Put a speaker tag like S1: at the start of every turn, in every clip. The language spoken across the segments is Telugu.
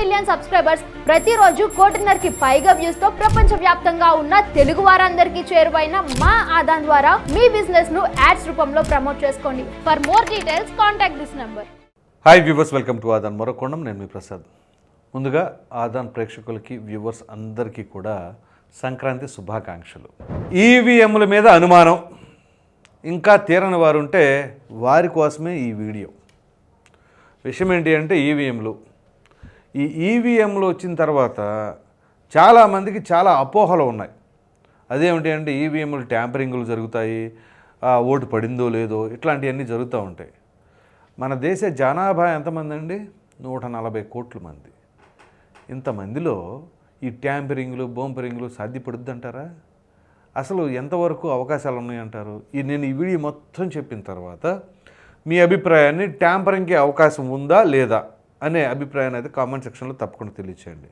S1: మిలియన్ సబ్స్క్రైబర్స్, ప్రతిరోజు 1.5 పైగా వ్యూస్ తో ప్రపంచవ్యాప్తంగా ఉన్న తెలుగు వారందరికీ చేరువైన మా ఆదాన్ ద్వారా మీ బిజినెస్ ను యాడ్స్ రూపంలో ప్రమోట్ చేసుకోండి. For more details contact this number.
S2: Hi viewers, welcome to Aadhan మరొకొండం. నేను మీ ప్రసాద్. ముందుగా ఆదాన్ ప్రేక్షకులకి, వ్యూవర్స్ అందరికీ కూడా సంక్రాంతి శుభాకాంక్షలు. ఈవీఎంల మీద అనుమానం ఇంకా తీరని వారు ఉంటే వారి కోసమే ఈ వీడియో. విషయం ఏంటి అంటే ఈ ఈవీఎంలు వచ్చిన తర్వాత చాలామందికి చాలా అపోహలు ఉన్నాయి. అదేమిటి అంటే ఈవీఎంలు ట్యాంపరింగ్లు జరుగుతాయి, ఓటు పడిందో లేదో, ఇట్లాంటివన్నీ జరుగుతూ ఉంటాయి. మన దేశ జనాభా ఎంతమంది అండి? 140 కోట్ల మంది. ఇంతమందిలో ఈ ట్యాంపరింగ్లు, బోంపరింగ్లు సాధ్యపడుద్ది అంటారా? అసలు ఎంతవరకు అవకాశాలు ఉన్నాయంటారు? నేను ఈ వీడియో మొత్తం చెప్పిన తర్వాత మీ అభిప్రాయాన్ని, ట్యాంపరింగ్కి అవకాశం ఉందా లేదా అనే అభిప్రాయాన్ని అయితే కామెంట్ సెక్షన్లో తప్పకుండా తెలియచేయండి.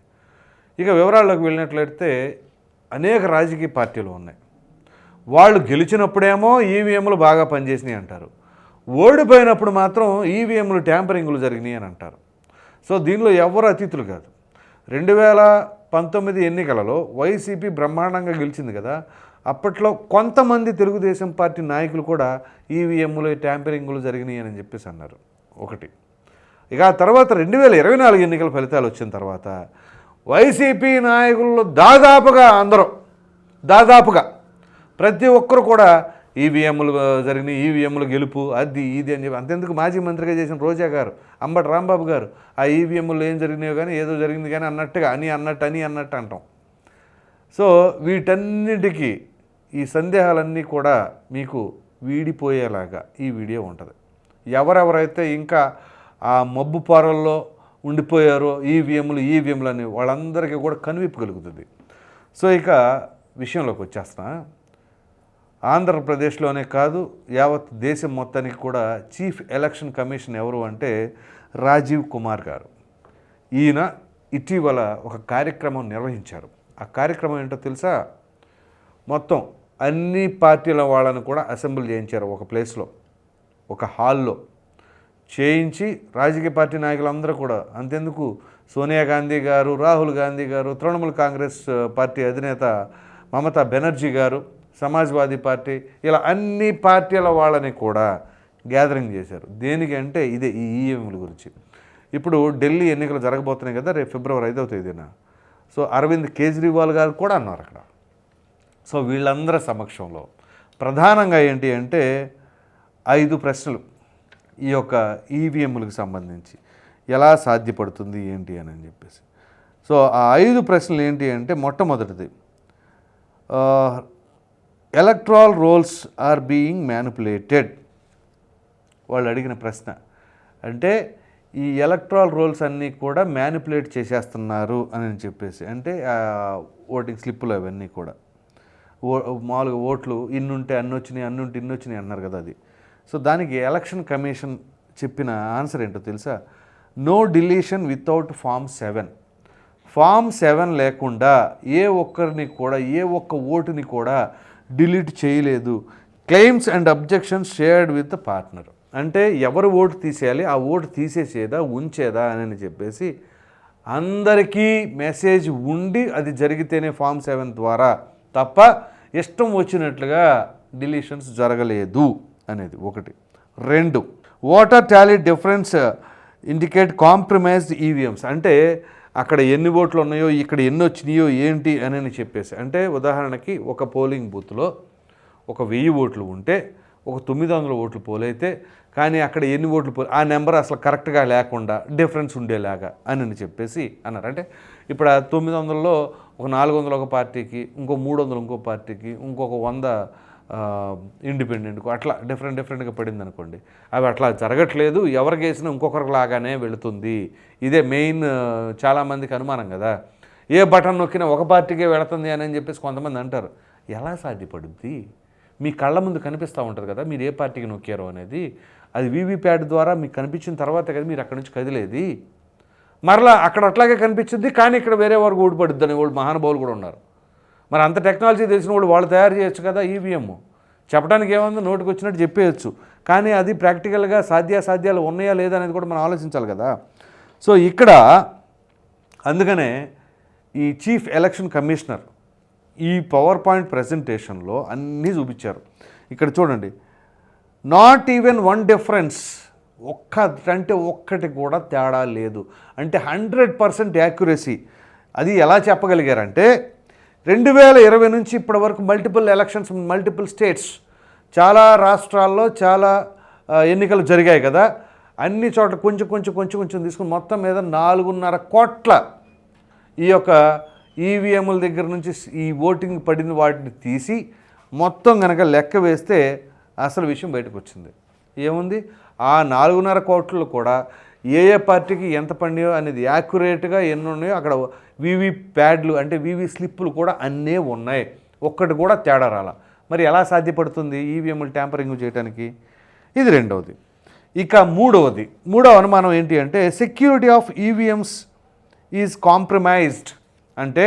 S2: ఇక వివరాల్లోకి వెళ్ళినట్లయితే అనేక రాజకీయ పార్టీలు ఉన్నాయి. వాళ్ళు గెలిచినప్పుడేమో ఈవీఎంలు బాగా పనిచేసినాయి అంటారు, ఓడిపోయినప్పుడు మాత్రం ఈవీఎంలు ట్యాంపరింగ్లు జరిగినాయి అని అంటారు. సో దీనిలో ఎవరు అతిథులు కాదు. 2019 ఎన్నికలలో వైసీపీ బ్రహ్మాండంగా గెలిచింది కదా. అప్పట్లో కొంతమంది తెలుగుదేశం పార్టీ నాయకులు కూడా ఈవీఎంలు ట్యాంపరింగ్లు జరిగినాయి అని చెప్పేసి అన్నారు. ఒకటి. ఇక ఆ తర్వాత 2024 ఎన్నికల ఫలితాలు వచ్చిన తర్వాత వైసీపీ నాయకుల్లో దాదాపుగా ప్రతి ఒక్కరు కూడా ఈవీఎంలు జరిగినాయి, ఈవీఎంలు గెలుపు, అది ఇది అని చెప్పి. అంతెందుకు మాజీ మంత్రిగా చేసిన రోజా గారు, అంబటి రాంబాబు గారు ఆ ఈవీఎంలు ఏం జరిగినాయో కానీ ఏదో జరిగింది కానీ అన్నట్టుగా అన్నట్టు అంటాం. సో వీటన్నిటికీ ఈ సందేహాలన్నీ కూడా మీకు వీడిపోయేలాగా ఈ వీడియో ఉంటుంది. ఎవరెవరైతే ఇంకా ఆ మబ్బు పొరల్లో ఉండిపోయారో ఈవీఎంలు అని వాళ్ళందరికీ కూడా కనువిప్పు కలుగుతుంది. సో ఇక విషయంలోకి వచ్చేస్తున్నా. ఆంధ్రప్రదేశ్లోనే కాదు, యావత్ దేశం మొత్తానికి కూడా చీఫ్ ఎలక్షన్ కమిషన్ ఎవరు అంటే రాజీవ్ కుమార్ గారు. ఈయన ఇటీవల ఒక కార్యక్రమం నిర్వహించారు. ఆ కార్యక్రమం ఏంటో తెలుసా? మొత్తం అన్ని పార్టీల వాళ్ళని కూడా అసెంబ్లీ చేయించారు ఒక ప్లేస్లో, ఒక హాల్లో చేయించి రాజకీయ పార్టీ నాయకులందరూ కూడా, అంతెందుకు సోనియా గాంధీ గారు, రాహుల్ గాంధీ గారు, తృణమూల్ కాంగ్రెస్ పార్టీ అధినేత మమతా బెనర్జీ గారు, సమాజ్వాదీ పార్టీ, ఇలా అన్ని పార్టీల వాళ్ళని కూడా గ్యాదరింగ్ చేశారు. దేనికి అంటే ఇదే ఈ ఈవీఎంల గురించి. ఇప్పుడు ఢిల్లీ ఎన్నికలు జరగబోతున్నాయి కదా, రేపు ఫిబ్రవరి 5వ తేదీన. సో అరవింద్ కేజ్రీవాల్ గారు కూడా అన్నారు అక్కడ. సో వీళ్ళందరి సమక్షంలో ప్రధానంగా ఏంటి అంటే 5 ప్రశ్నలు ఈ యొక్క ఈవీఎంలకు సంబంధించి ఎలా సాధ్యపడుతుంది ఏంటి అని చెప్పేసి. సో ఆ 5 ప్రశ్నలు ఏంటి అంటే, మొట్టమొదటిది, electoral rolls are being manipulated. వాళ్ళు అడిగిన ప్రశ్న అంటే ఈ ఎలక్ట్రల్ రోల్స్ అన్నీ కూడా మ్యానిపులేట్ చేసేస్తున్నారు అని చెప్పేసి. అంటే ఓటింగ్ స్లిప్పులు అవన్నీ కూడా మామూలుగా ఓట్లు ఇన్నుంటే అన్ని వచ్చినాయి, అన్నుంటే ఇన్ని వచ్చినాయి అన్నారు కదా అది. సో దానికి ఎలక్షన్ కమిషన్ చెప్పిన ఆన్సర్ ఏంటో తెలుసా? No deletion without form 7. Form 7 లేకుండా ఏ ఒక్క ఓటుని కూడా డిలీట్ చేయలేదు. Claims and objections shared with the partner. అంటే ఎవరు ఓటు తీసేయాలి, ఆ ఓటు తీసేసేదా ఉంచేదా అని చెప్పేసి అందరికీ మెసేజ్ ఉండి అది జరిగితేనే ఫామ్ 7 ద్వారా తప్ప ఇష్టం వచ్చినట్లుగా డిలీషన్స్ జరగలేదు అనేది ఒకటి. 2, voter Tally difference indicate compromised EVMs. అంటే అక్కడ ఎన్ని ఓట్లు ఉన్నాయో, ఇక్కడ ఎన్ని వచ్చినాయో ఏంటి అని చెప్పేసి. అంటే ఉదాహరణకి ఒక పోలింగ్ బూత్లో ఒక 1000 ఓట్లు ఉంటే ఒక 900 ఓట్లు పోలైతే, కానీ అక్కడ ఎన్ని ఓట్లు ఆ నెంబర్ అసలు కరెక్ట్గా లేకుండా డిఫరెన్స్ ఉండేలాగా అని చెప్పేసి అన్నారు. అంటే ఇప్పుడు ఆ 900లో ఒక 400 ఒక పార్టీకి, ఇంకో 300 ఇంకో పార్టీకి, ఇంకొక 100 ఇండిపెండెంట్కు, అట్లా డిఫరెంట్గా పడింది అనుకోండి. అవి అట్లా జరగట్లేదు, ఎవరికి వేసినా ఇంకొకరికి లాగానే వెళుతుంది. ఇదే మెయిన్ చాలామందికి అనుమానం కదా. ఏ బటన్ నొక్కినా ఒక పార్టీకే వెళుతుంది అని చెప్పేసి కొంతమంది అంటారు. ఎలా సాధ్యపడుద్ది? మీ కళ్ళ ముందు కనిపిస్తూ ఉంటుంది కదా మీరు ఏ పార్టీకి నొక్కారో అనేది. అది వీవీప్యాట్ ద్వారా మీకు కనిపించిన తర్వాత కదా మీరు అక్కడి నుంచి కదిలేది. మరలా అక్కడ అట్లాగే కనిపించింది, కానీ ఇక్కడ వేరే వారికి ఓడిపడుద్ది అనే వాళ్ళు మహానుభావులు కూడా ఉన్నారు. మరి అంత టెక్నాలజీ తెలిసిన వాళ్ళు తయారు చేయొచ్చు కదా ఈవీఎం. చెప్పడానికి ఏముంది, నోటికి వచ్చినట్టు చెప్పేయచ్చు. కానీ అది ప్రాక్టికల్గా సాధ్యాలు ఉన్నాయా లేదా అనేది కూడా మనం ఆలోచించాలి కదా. సో ఇక్కడ అందుకనే ఈ చీఫ్ ఎలక్షన్ కమిషనర్ ఈ పవర్ పాయింట్ ప్రజెంటేషన్లో అన్నీ చూపించారు. ఇక్కడ చూడండి, నాట్ ఈవెన్ వన్ డిఫరెన్స్, ఒక్కటి కూడా తేడా లేదు. అంటే 100% యాక్యురసీ. అది ఎలా చెప్పగలిగారంటే 2020 నుంచి ఇప్పటి వరకు మల్టిపుల్ ఎలక్షన్స్, మల్టిపుల్ స్టేట్స్, చాలా రాష్ట్రాల్లో చాలా ఎన్నికలు జరిగాయి కదా, అన్ని చోట్ల కొంచెం తీసుకుని మొత్తం మీద 4.5 కోట్ల ఈ యొక్క ఈవీఎంల దగ్గర నుంచి ఈ ఓటింగ్ పడిన వాటిని తీసి మొత్తం కనుక లెక్క వేస్తే అసలు విషయం బయటకు వచ్చింది. ఏముంది, ఆ 4.5 కోట్లు కూడా ఏ పార్టీకి ఎంత పడినాయో అనేది యాక్యురేట్గా ఎన్ని ఉన్నాయో అక్కడ వీవీ ప్యాడ్లు అంటే వీవీ స్లిప్పులు కూడా అన్నీ ఉన్నాయి. ఒక్కటి కూడా తేడా రాల. మరి ఎలా సాధ్యపడుతుంది ఈవీఎంలు ట్యాంపరింగ్ చేయడానికి? ఇది రెండవది. ఇక మూడవ అనుమానం ఏంటి అంటే security of EVMs is compromised. అంటే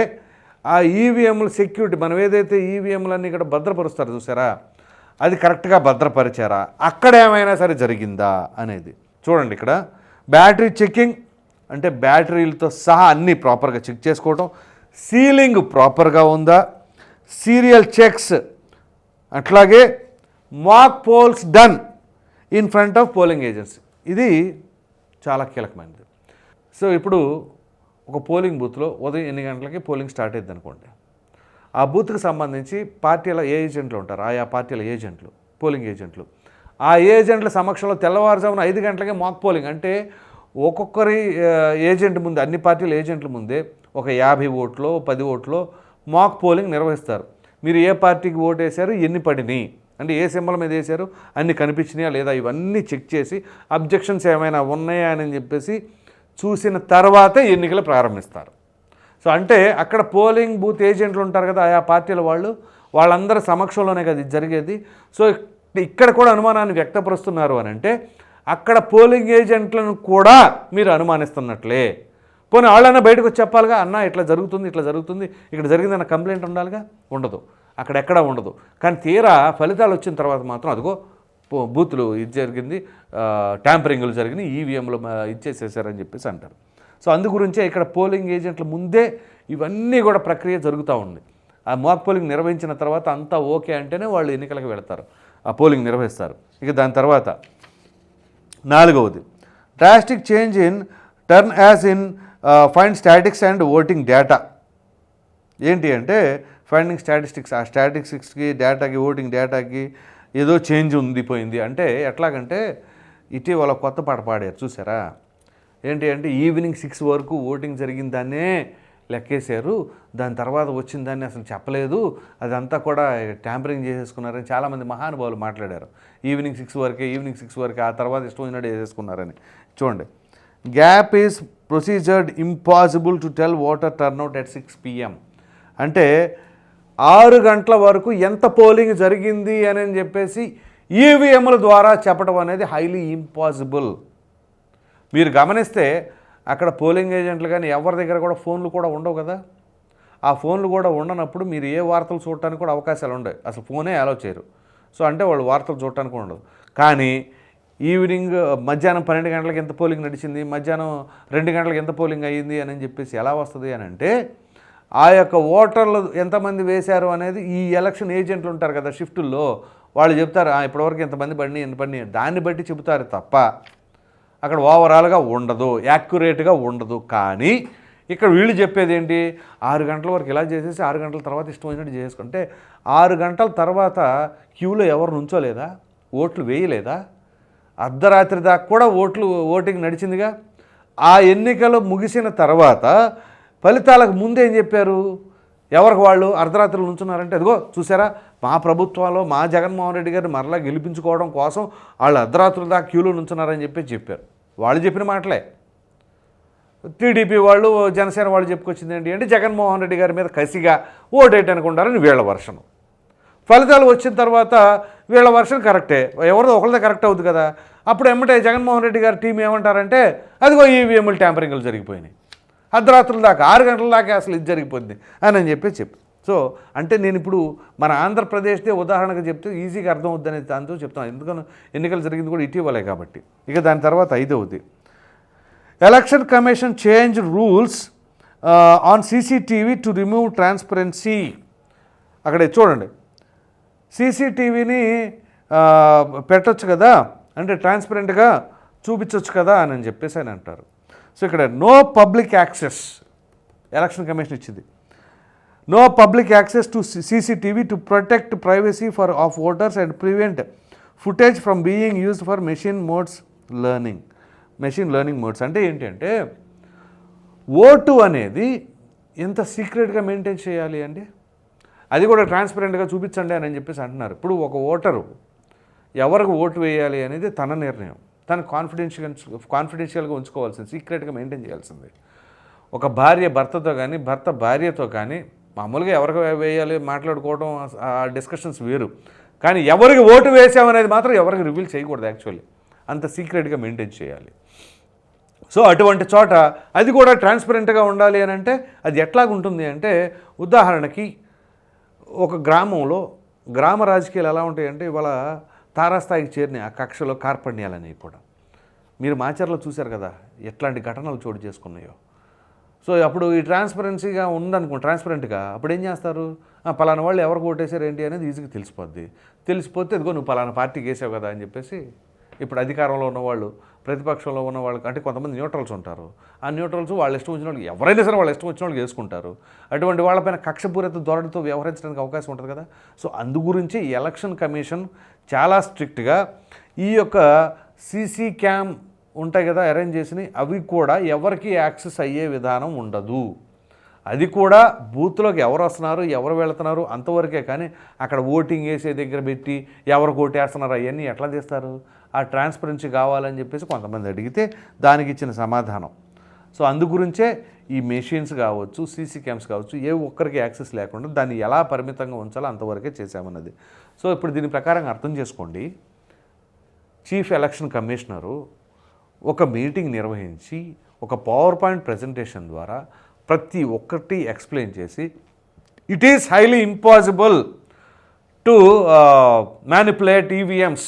S2: ఆ ఈవీఎంల సెక్యూరిటీ, మనం ఏదైతే ఈవీఎంలన్నీ ఇక్కడ భద్రపరుస్తారు చూసారా, అది కరెక్ట్గా భద్రపరిచారా, అక్కడ ఏమైనా సరే జరిగిందా అనేది చూడండి. ఇక్కడ బ్యాటరీ చెకింగ్ అంటే బ్యాటరీలతో సహా అన్నీ ప్రాపర్గా చెక్ చేసుకోవటం, సీలింగ్ ప్రాపర్గా ఉందా, సీరియల్ చెక్స్, అట్లాగే mock polls done in front of polling agency. ఇది చాలా కీలకమైనది. సో ఇప్పుడు ఒక పోలింగ్ బూత్లో ఉదయం 8 గంటలకి పోలింగ్ స్టార్ట్ అయ్యింది అనుకోండి, ఆ బూత్కి సంబంధించి పార్టీల ఏజెంట్లు ఉంటారు, ఆయా పార్టీల ఏజెంట్లు, పోలింగ్ ఏజెంట్లు. ఆ ఏజెంట్ల సమక్షంలో తెల్లవారుజామున 5 గంటలకే మాక్ పోలింగ్, అంటే ఒక్కొక్కరి ఏజెంట్ ముందు, అన్ని పార్టీల ఏజెంట్ల ముందే ఒక 50 ఓట్లో 10 ఓట్లో మాక్ పోలింగ్ నిర్వహిస్తారు. మీరు ఏ పార్టీకి ఓటు వేశారు, ఎన్ని పడినాయి, అంటే ఏ సింబల్ మీద వేశారు, అన్ని కనిపించినాయా లేదా, ఇవన్నీ చెక్ చేసి అబ్జెక్షన్స్ ఏమైనా ఉన్నాయా అని చెప్పేసి చూసిన తర్వాతే ఎన్నికలు ప్రారంభిస్తారు. సో అంటే అక్కడ పోలింగ్ బూత్ ఏజెంట్లు ఉంటారు కదా ఆయా పార్టీల వాళ్ళందరి సమక్షంలోనే కదా ఇది జరిగేది. సో ఇక్కడ కూడా అనుమానాన్ని వ్యక్తపరుస్తున్నారు అని అంటే అక్కడ పోలింగ్ ఏజెంట్లను కూడా మీరు అనుమానిస్తున్నట్లే. పోనీ వాళ్ళన్నా బయటకు వచ్చి చెప్పాలిగా, అన్న ఇట్లా జరుగుతుంది ఇక్కడ జరిగిందన్న కంప్లైంట్ ఉండాలిగా, ఉండదు, అక్కడెక్కడా ఉండదు. కానీ తీరా ఫలితాలు వచ్చిన తర్వాత మాత్రం అదిగో బూతులు ఇది జరిగింది, ట్యాంపరింగ్లు జరిగినాయి, ఈవీఎంలు ఇచ్చేసేసారని చెప్పేసి అంటారు. సో అందు గురించే ఇక్కడ పోలింగ్ ఏజెంట్ల ముందే ఇవన్నీ కూడా ప్రక్రియ జరుగుతూ ఉంది. ఆ మాక్ పోలింగ్ నిర్వహించిన తర్వాత అంతా ఓకే అంటేనే వాళ్ళు ఎన్నికలకు వెళతారు, ఆ పోలింగ్ నిర్వహిస్తారు. ఇక దాని తర్వాత 4వది drastic change in turn as in find statics and voting data. ఏంటి అంటే ఫైండింగ్ స్టాటిస్టిక్స్, ఆ స్టాటిస్టిక్స్కి డేటాకి ఓటింగ్ డేటాకి ఏదో చేంజ్ పోయింది. అంటే ఎట్లాగంటే ఇటీవల కొత్త పాట పాడారు చూసారా, ఏంటి అంటే ఈవినింగ్ 6 వరకు ఓటింగ్ జరిగిందాన్నే లెక్కేశారు, దాని తర్వాత వచ్చిన దాన్ని అసలు చెప్పలేదు, అదంతా కూడా ట్యాంపరింగ్ చేసేసుకున్నారని చాలామంది మహానుభావులు మాట్లాడారు. ఈవినింగ్ 6 వరకే ఆ తర్వాత ఇష్టం వచ్చినట్టు చేసేసుకున్నారని. చూడండి, gap is procedured impossible to tell voter turnout at 6 PM. అంటే 6 గంటల వరకు ఎంత పోలింగ్ జరిగింది అని చెప్పేసి ఈవీఎంల ద్వారా చెప్పడం అనేది హైలీ ఇంపాసిబుల్. మీరు గమనిస్తే అక్కడ పోలింగ్ ఏజెంట్లు కానీ ఎవరి దగ్గర కూడా ఫోన్లు కూడా ఉండవు కదా. ఆ ఫోన్లు కూడా ఉండనప్పుడు మీరు ఏ వార్తలు చూడటానికి కూడా అవకాశాలు ఉండవు, అసలు ఫోనే అలౌ చేయరు. సో అంటే వాళ్ళు వార్తలు చూడటానికి కూడా ఉండదు. కానీ ఈవినింగ్ మధ్యాహ్నం 12 గంటలకు ఎంత పోలింగ్ నడిచింది, మధ్యాహ్నం 2 గంటలకు ఎంత పోలింగ్ అయ్యింది అని చెప్పేసి ఎలా వస్తుంది అని అంటే ఆ యొక్క ఓటర్లు ఎంతమంది వేశారు అనేది ఈ ఎలక్షన్ ఏజెంట్లు ఉంటారు కదా షిఫ్టుల్లో, వాళ్ళు చెప్తారు ఇప్పటివరకు ఎంతమంది పడినాయి దాన్ని బట్టి చెబుతారు తప్ప అక్కడ ఓవరాల్గా ఉండదు, యాక్యురేట్గా ఉండదు. కానీ ఇక్కడ వీళ్ళు చెప్పేది ఏంటి, 6 గంటల వరకు ఇలా చేసేసి 6 గంటల తర్వాత ఇష్టం వచ్చినట్టు చేసుకుంటే 6 గంటల తర్వాత క్యూలో ఎవరు నుంచోలేదా, ఓట్లు వేయలేదా, అర్ధరాత్రి దాకా కూడా ఓటింగ్ నడిచిందిగా. ఆ ఎన్నికలు ముగిసిన తర్వాత ఫలితాలకు ముందే ఏం చెప్పారు, ఎవరికి వాళ్ళు అర్ధరాత్రులు నుంచున్నారంటే అదిగో చూసారా మా ప్రభుత్వంలో మా జగన్మోహన్ రెడ్డి గారిని మరలా గెలిపించుకోవడం కోసం వాళ్ళు అర్ధరాత్రుల దాకా క్యూలో నుంచున్నారని చెప్పారు. వాళ్ళు చెప్పిన మాటలే. టీడీపీ వాళ్ళు జనసేన వాళ్ళు చెప్పుకొచ్చింది ఏంటి అంటే జగన్మోహన్ రెడ్డి గారి మీద కసిగా ఓటేయటానికి ఉండాలని వీళ్ళ వర్షను. ఫలితాలు వచ్చిన తర్వాత వీళ్ళ వర్షన్ కరెక్టే, ఎవరిదో ఒకరిదే కరెక్ట్ అవుతుంది కదా. అప్పుడు ఎమ్మటే జగన్మోహన్ రెడ్డి గారి టీం ఏమంటారంటే అదిగో ఈవీఎంలు ట్యాంపరింగ్లు జరిగిపోయినాయి, అర్ధరాత్రుల దాకా 6 గంటల దాకా అసలు ఇది జరిగిపోద్ది అని చెప్పి. సో అంటే నేను ఇప్పుడు మన ఆంధ్రప్రదేశ్దే ఉదాహరణగా చెప్తే ఈజీగా అర్థం అవుద్దని దాంతో చెప్తాను, ఎందుకని ఎన్నికలు జరిగింది కూడా ఇటీవలే కాబట్టి. ఇక దాని తర్వాత 5వది election commission change rules on CCTV to remove transparency. అక్కడ చూడండి, సీసీటీవీని పెట్టొచ్చు కదా, అంటే ట్రాన్స్పరెంట్గా చూపించవచ్చు కదా అని చెప్పేసి అని అంటారు. సో ఇక్కడ no public access, election commission ఇచ్చింది. No public access to CCTV to protect privacy of voters and prevent footage from being used for machine learning mods. అంటే ఏంటంటే ఓటు అనేది ఎంత సీక్రెట్గా మెయింటైన్ చేయాలి అండి, అది కూడా ట్రాన్స్పరెంట్గా చూపించండి అని చెప్పేసి అంటున్నారు. ఇప్పుడు ఒక ఓటరు ఎవరికి ఓటు వేయాలి అనేది తన నిర్ణయం, తను కాన్ఫిడెన్షియల్గా ఉంచుకోవాల్సింది, సీక్రెట్గా మెయింటైన్ చేయాల్సింది. ఒక భార్య భర్తతో కానీ, భర్త భార్యతో కానీ మామూలుగా ఎవరికి వేయాలి మాట్లాడుకోవడం, ఆ డిస్కషన్స్ వేరు. కానీ ఎవరికి ఓటు వేసామనేది మాత్రం ఎవరికి రివీల్ చేయకూడదు, యాక్చువల్లీ అంత సీక్రెట్గా మెయింటైన్ చేయాలి. సో అటువంటి చోట అది కూడా ట్రాన్స్పరెంట్గా ఉండాలి అని అంటే అది ఎట్లాగుంటుంది అంటే, ఉదాహరణకి ఒక గ్రామంలో గ్రామ రాజకీయాలు ఎలా ఉంటాయంటే, ఇవాళ తారాస్థాయికి చేరిన ఆ కక్షలో కార్పణ్యాలు అనేవి కూడా మీరు మాచర్లో చూశారు కదా ఎట్లాంటి ఘటనలు చోటు చేసుకున్నాయో. సో అప్పుడు ఈ ట్రాన్స్పరెన్సీగా ట్రాన్స్పరెంట్గా అప్పుడు ఏం చేస్తారు, పలానా వాళ్ళు ఎవరికి ఓటేసారు ఏంటి అనేది ఈజీగా తెలిసిపోతే ఇదిగో నువ్వు పలానా పార్టీకి వేసావు కదా అని చెప్పేసి. ఇప్పుడు అధికారంలో ఉన్నవాళ్ళు, ప్రతిపక్షంలో ఉన్న వాళ్ళకి, అంటే కొంతమంది న్యూట్రల్స్ ఉంటారు, ఆ న్యూట్రల్స్ వాళ్ళు ఇష్టం వచ్చిన వాళ్ళకి, ఎవరైనా సరే వాళ్ళు ఇష్టం వచ్చిన వాళ్ళకి వేసుకుంటారు. అటువంటి వాళ్ళపైన కక్షపూరిత ధోరణితో వ్యవహరించడానికి అవకాశం ఉంటుంది కదా. సో అందు గురించి ఎలక్షన్ కమిషన్ చాలా స్ట్రిక్ట్గా ఈ యొక్క సీసీ క్యామ్ ఉంటాయి కదా అరేంజ్ చేసినవి, అవి కూడా ఎవరికి యాక్సెస్ అయ్యే విధానం ఉండదు. అది కూడా బూత్లోకి ఎవరు వస్తున్నారు, ఎవరు వెళుతున్నారు అంతవరకే. కానీ అక్కడ ఓటింగ్ వేసే దగ్గర పెట్టి ఎవరికి ఓటేస్తున్నారు అవన్నీ ఎట్లా చేస్తారు? ఆ ట్రాన్స్పరెన్సీ కావాలని చెప్పేసి కొంతమంది అడిగితే దానికి ఇచ్చిన సమాధానం. సో అందుగురించే ఈ మెషిన్స్ కావచ్చు, సీసీ క్యామ్స్ కావచ్చు, ఏ ఒక్కరికి యాక్సెస్ లేకుండా దాన్ని ఎలా పరిమితంగా ఉంచాలో అంతవరకే చేశామన్నది. సో ఇప్పుడు దీని ప్రకారంగా అర్థం చేసుకోండి, చీఫ్ ఎలక్షన్ కమిషనరు ఒక మీటింగ్ నిర్వహించి ఒక పవర్ పాయింట్ ప్రజెంటేషన్ ద్వారా ప్రతి ఒక్కటి ఎక్స్ప్లెయిన్ చేసి it is highly impossible to manipulate EVMs,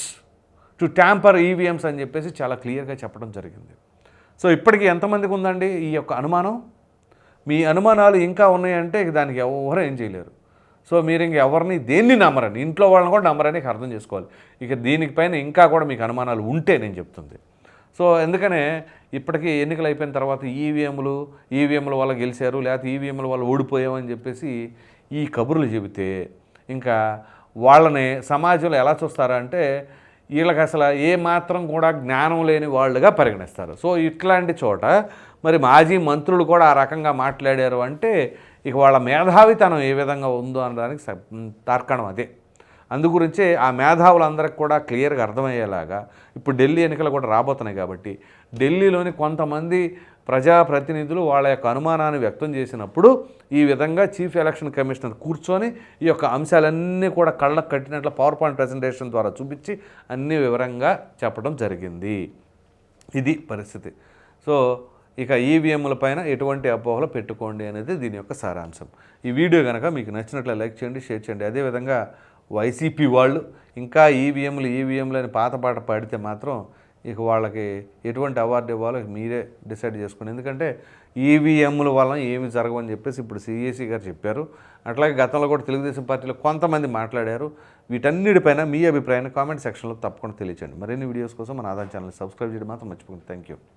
S2: to tamper EVMs అని చెప్పేసి చాలా క్లియర్గా చెప్పడం జరిగింది. సో ఇప్పటికీ ఎంతమందికి ఉందండి ఈ యొక్క అనుమానం? మీ అనుమానాలు ఇంకా ఉన్నాయంటే ఇక దానికి ఎవరు ఏం చేయలేరు. సో మీరు ఇంక ఎవరిని దేన్ని నమ్మరండి, ఇంట్లో వాళ్ళని కూడా నమ్మరని అర్థం చేసుకోవాలి. ఇక దీనిపైన ఇంకా కూడా మీకు అనుమానాలు ఉంటే నేను చెప్తుంది. సో ఎందుకనే ఇప్పటికీ ఎన్నికలు అయిపోయిన తర్వాత ఈవీఎంల వల్ల గెలిచారు, లేకపోతే ఈవీఎంల వల్ల ఓడిపోయామని చెప్పేసి ఈ కబుర్లు చెబితే ఇంకా వాళ్ళని సమాజంలో ఎలా చూస్తారంటే వీళ్ళకి అసలు ఏ మాత్రం కూడా జ్ఞానం లేని వాళ్ళుగా పరిగణిస్తారు. సో ఇట్లాంటి చోట మరి మాజీ మంత్రులు కూడా ఆ రకంగా మాట్లాడారు అంటే ఇక వాళ్ళ మేధావితనం ఏ విధంగా ఉందో అనడానికి తార్కాణం అదే. అందుగురించే ఆ మేధావులందరికీ కూడా క్లియర్గా అర్థమయ్యేలాగా ఇప్పుడు ఢిల్లీ ఎన్నికలు కూడా రాబోతున్నాయి కాబట్టి ఢిల్లీలోని కొంతమంది ప్రజాప్రతినిధులు వాళ్ళ యొక్క అనుమానాన్ని వ్యక్తం చేసినప్పుడు ఈ విధంగా చీఫ్ ఎలక్షన్ కమిషనర్ కూర్చొని ఈ యొక్క అంశాలన్నీ కూడా కళ్ళకు కట్టినట్లు పవర్ పాయింట్ ప్రజెంటేషన్ ద్వారా చూపించి అన్ని వివరంగా చెప్పడం జరిగింది. ఇది పరిస్థితి. సో ఇక ఈవీఎంల పైన ఎటువంటి అపోహలు పెట్టుకోండి అనేది దీని యొక్క సారాంశం. ఈ వీడియో కనుక మీకు నచ్చినట్లు లైక్ చేయండి, షేర్ చేయండి. అదేవిధంగా వైసీపీ వాళ్ళు ఇంకా ఈవీఎంలు అని పాత పాట పాడితే మాత్రం ఇక వాళ్ళకి ఎటువంటి అవార్డు ఇవ్వాలో మీరే డిసైడ్ చేసుకోండి. ఎందుకంటే ఈవీఎంల వల్ల ఏమి జరగవని చెప్పేసి ఇప్పుడు సిఎసి గారు చెప్పారు. అట్లాగే గతంలో కూడా తెలుగుదేశం పార్టీలో కొంతమంది మాట్లాడారు. వీటన్నిటిపైన మీ అభిప్రాయాన్ని కామెంట్ సెక్షన్లో తప్పకుండా తెలియచేయండి. మరిన్ని వీడియోస్ కోసం మన ఆదాన్ ఛానల్ సబ్స్క్రైబ్ చేయడం మాత్రం మర్చిపోకండి. Thank you.